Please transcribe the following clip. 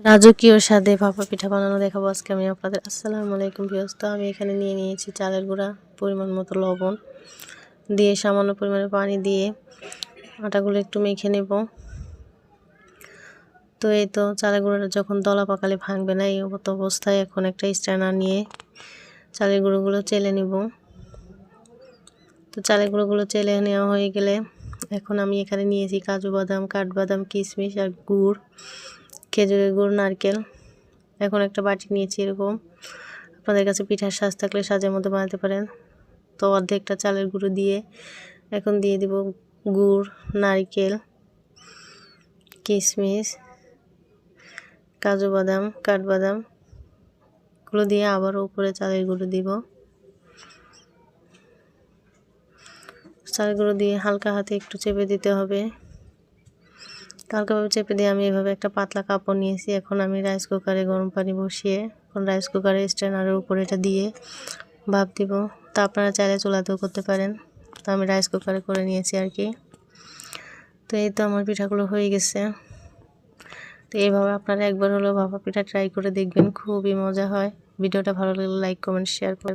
রাজকীয় স্বাদে ভাপা পিঠা বানানো দেখাবো আজকে আমি আপনাদের। আসসালামু আলাইকুম ভিউয়ার্স। তো আমি এখানে নিয়ে নিয়েছি চালের গুঁড়া, পরিমাণ মতো লবণ দিয়ে, সামান্য পরিমাণে পানি দিয়ে আটাগুলো একটু মেখে নেব। তো এই তো চালের গুঁড়োটা যখন দলা পাকালে ভাঙবে না, এই অবস্থায় এখন একটা স্ট্যানার নিয়ে চালের গুঁড়োগুলো চেলে নেব। তো চালের গুঁড়োগুলো চেলে নেওয়া হয়ে গেলে এখন আমি এখানে নিয়েছি কাজু বাদাম, কাঠবাদাম, কিশমিশ আর গুড়, খেজুরের গুড়, নারকেল। এখন একটা বাটি নিয়েছি এরকম, আপনাদের কাছে পিঠার সাজ থাকলে সাজের মধ্যে বানাতে পারেন। তো অর্ধেকটা চালের গুঁড়ো দিয়ে এখন দিয়ে দিব গুড়, নারকেল, কিশমিশ, কাজু বাদাম, কাঠবাদাম গুলো দিয়ে আবারও উপরে চালের গুঁড়ো দিব। চালের গুঁড়ো দিয়ে হালকা হাতে একটু চেপে দিতে হবে। হালকাভাবে চেপে দিয়ে আমি এভাবে একটা পাতলা কাপড় নিয়েছি। এখন আমি রাইস কুকারে গরম পানি বসিয়ে এখন রাইস কুকারের স্ট্যান্ডারের উপরে এটা দিয়ে ভাপ দিব। তা আপনারা চাইলে চুলাতেও করতে পারেন, তো আমি রাইস কুকারে করে নিয়েছি আর কি। তো এই তো আমার পিঠাগুলো হয়ে গেছে। তো এইভাবে আপনারা একবার হলেও ভাপা পিঠা ট্রাই করে দেখবেন, খুবই মজা হয়। ভিডিওটা ভালো লাগলে লাইক, কমেন্ট, শেয়ার করে